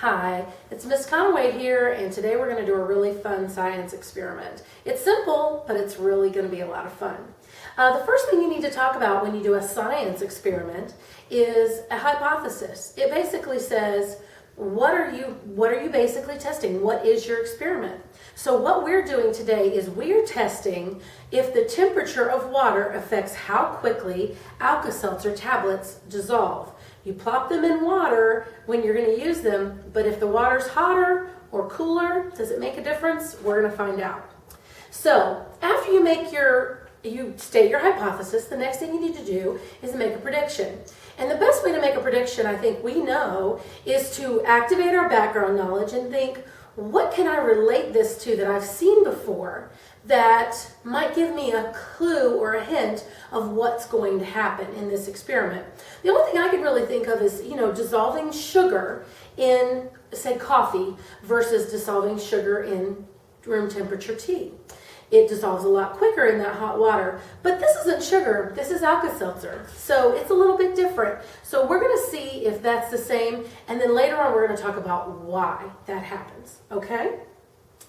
Hi, it's Miss Conway here, and today we're going to do a really fun science experiment. It's simple, but it's really going to be a lot of fun. The first thing you need to talk about when you do a science experiment is a hypothesis. It basically says, what are you basically testing? What is your experiment? So what we're doing today is we're testing if the temperature of water affects how quickly Alka-Seltzer tablets dissolve. You plop them in water when you're going to use them, but if the water's hotter or cooler, does it make a difference? We're going to find out. So after you state your hypothesis, the next thing you need to do is make a prediction. And the best way to make a prediction, I think we know, is to activate our background knowledge and think, what can I relate this to that I've seen before that might give me a clue or a hint of what's going to happen in this experiment? The only thing I can really think of is, dissolving sugar in, say, coffee versus dissolving sugar in room temperature tea. It dissolves a lot quicker in that hot water, but this isn't sugar, this is Alka-Seltzer, so it's a little bit different. So we're going to see if that's the same, and then later on we're going to talk about why that happens, okay?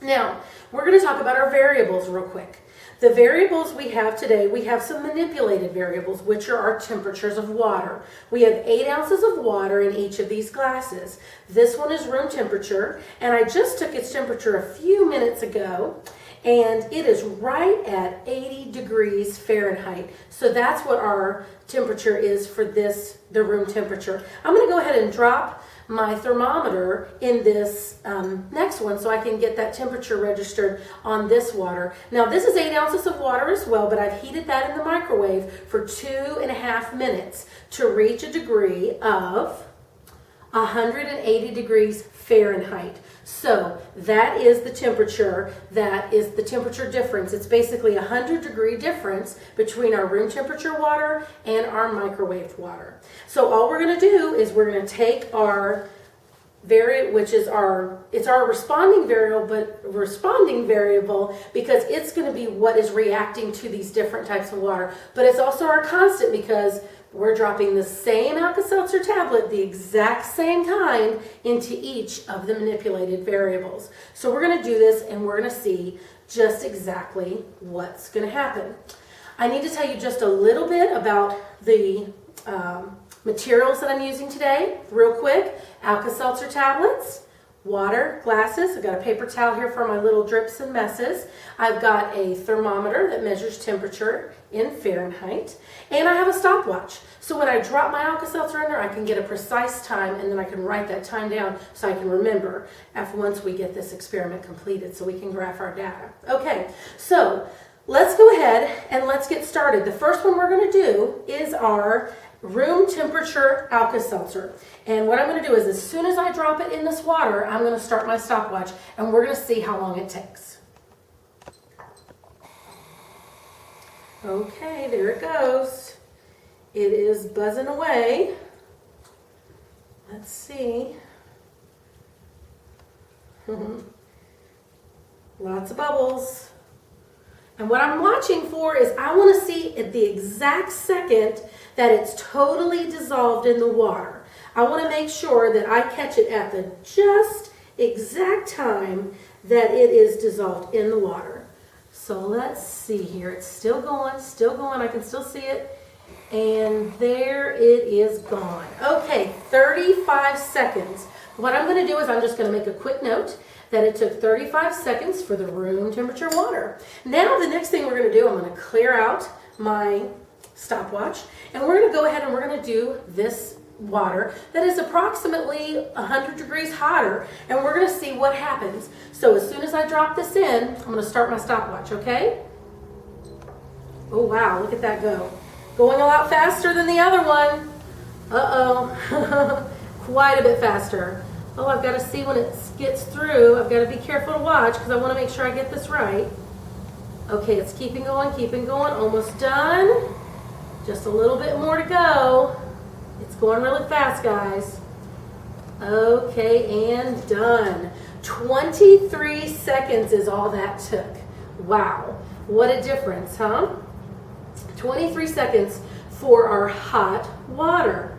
Now, we're going to talk about our variables real quick. The variables we have today, we have some manipulated variables, which are our temperatures of water. We have 8 ounces of water in each of these glasses. This one is room temperature, and I just took its temperature a few minutes ago, and it is right at 80 degrees Fahrenheit. So that's what our temperature is for the room temperature. I'm going to go ahead and drop my thermometer in this next one so I can get that temperature registered on this water. Now this is 8 ounces of water as well, but I've heated that in the microwave for 2.5 minutes to reach a degree of 180 degrees Fahrenheit. So that is the temperature difference. It's basically a 100-degree difference between our room temperature water and our microwaved water. So all we're going to do is we're going to take our it's our responding variable because it's going to be what is reacting to these different types of water. But it's also our constant because we're dropping the same Alka-Seltzer tablet, the exact same kind, into each of the manipulated variables. So we're going to do this and we're going to see just exactly what's going to happen. I need to tell you just a little bit about the materials that I'm using today, real quick. Alka-Seltzer tablets, water, glasses. I've got a paper towel here for my little drips and messes. I've got a thermometer that measures temperature in Fahrenheit, and I have a stopwatch. So when I drop my Alka-Seltzer in there, I can get a precise time, and then I can write that time down so I can remember once we get this experiment completed so we can graph our data. Okay, so let's go ahead and let's get started. The first one we're going to do is our room temperature Alka-Seltzer. And what I'm going to do is as soon as I drop it in this water, I'm going to start my stopwatch and we're going to see how long it takes. Okay, there it goes. It is buzzing away. Let's see. Lots of bubbles. And what I'm watching for is I want to see at the exact second that it's totally dissolved in the water. I want to make sure that I catch it at the just exact time that it is dissolved in the water. So let's see here. It's still going, still going. I can still see it. And there it is gone. Okay, 35 seconds. What I'm going to do is I'm just going to make a quick note that it took 35 seconds for the room temperature water. Now the next thing we're going to do, I'm going to clear out my stopwatch and we're going to go ahead and we're going to do this water that is approximately 100 degrees hotter, and we're going to see what happens. So as soon as I drop this in, I'm going to start my stopwatch, okay? Oh wow, look at that go. Going a lot faster than the other one. Uh-oh. Quite a bit faster. Oh, I've got to see when it gets through. I've got to be careful to watch because I want to make sure I get this right. Okay, it's keeping going, almost done. Just a little bit more to go. It's going really fast, guys. Okay, and done. 23 seconds is all that took. Wow, what a difference, huh? 23 seconds for our hot water.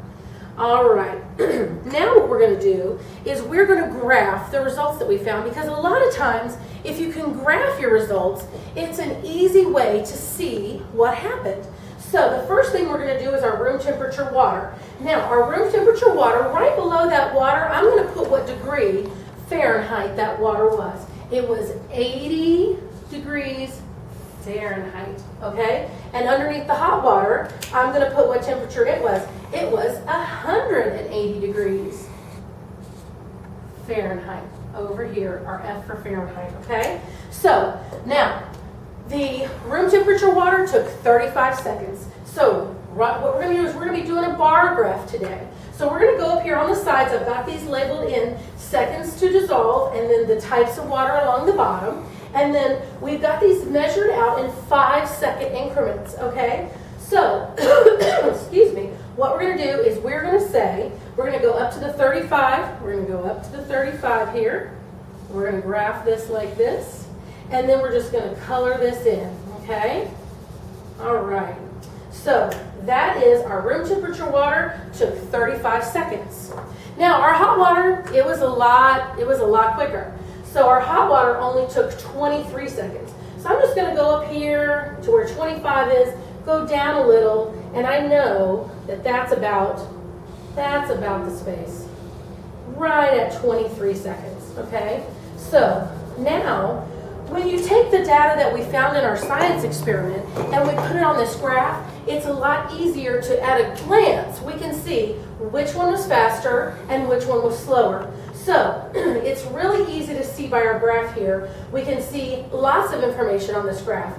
All right, now what we're going to do is we're going to graph the results that we found, because a lot of times if you can graph your results, it's an easy way to see what happened. So the first thing we're going to do is our room temperature water. Now our room temperature water, right below that water, I'm going to put what degree Fahrenheit that water was. It was 80 degrees Fahrenheit, okay? And underneath the hot water, I'm going to put what temperature it was. It was 180 degrees Fahrenheit. Over here, our F for Fahrenheit, okay? So, now, the room temperature water took 35 seconds. So, what we're going to do is we're going to be doing a bar graph today. So we're going to go up here on the sides. I've got these labeled in seconds to dissolve, and then the types of water along the bottom. And then we've got these measured out in 5-second increments, okay? So, excuse me, what we're going to do is we're going to say, we're going to go up to the 35. We're going to go up to the 35 here. We're going to graph this like this. And then we're just going to color this in, okay? All right. So that is our room temperature water, took 35 seconds. Now our hot water, it was a lot quicker. So our hot water only took 23 seconds. So I'm just going to go up here to where 25 is, go down a little, and I know that that's about the space. Right at 23 seconds, okay? So now, when you take the data that we found in our science experiment and we put it on this graph, it's a lot easier to, at a glance, we can see which one was faster and which one was slower. So, it's really easy to see by our graph here. We can see lots of information on this graph.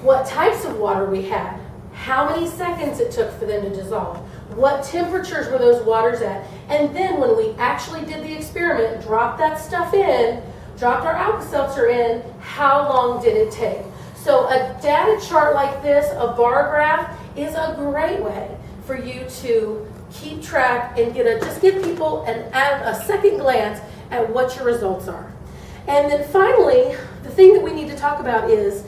What types of water we had, how many seconds it took for them to dissolve, what temperatures were those waters at, and then when we actually did the experiment, dropped that stuff in, dropped our Alka-Seltzer in, how long did it take? So a data chart like this, a bar graph, is a great way for you to keep track and just give people a second glance at what your results are. And then finally, the thing that we need to talk about is,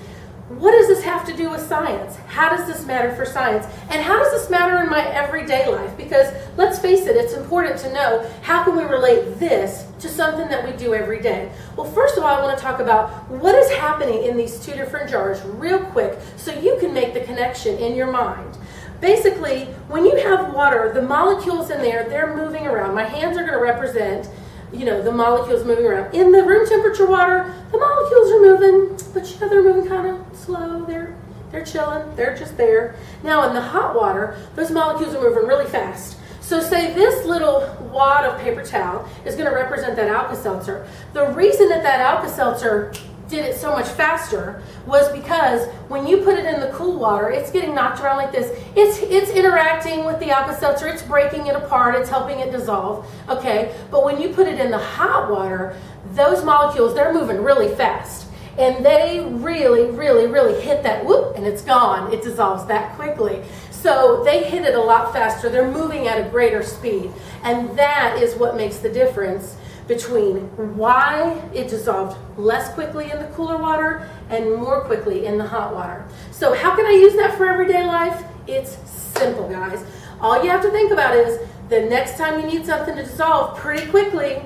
what does this have to do with science? How does this matter for science? And how does this matter in my everyday life? Because let's face it, it's important to know, how can we relate this to something that we do every day? Well, first of all, I want to talk about what is happening in these two different jars real quick so you can make the connection in your mind. Basically, when you have water, the molecules in there, they're moving around. My hands are going to represent, the molecules moving around. In the room temperature water, the molecules are moving, but they're moving kind of slow. They're chilling. They're just there. Now in the hot water, those molecules are moving really fast. So say this little wad of paper towel is going to represent that Alka-Seltzer. The reason that Alka-Seltzer did it so much faster was because when you put it in the cool water, it's getting knocked around like this. It's interacting with the Alka-Seltzer, it's breaking it apart, it's helping it dissolve, okay? But when you put it in the hot water, those molecules, they're moving really fast. And they really, really, really hit that, whoop, and it's gone. It dissolves that quickly. So they hit it a lot faster. They're moving at a greater speed. And that is what makes the difference between why it dissolved less quickly in the cooler water and more quickly in the hot water. So how can I use that for everyday life? It's simple, guys. All you have to think about is the next time you need something to dissolve pretty quickly,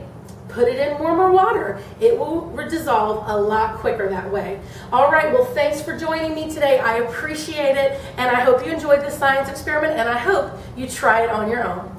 put it in warmer water. It will dissolve a lot quicker that way. All right, well, thanks for joining me today. I appreciate it, and I hope you enjoyed this science experiment, and I hope you try it on your own.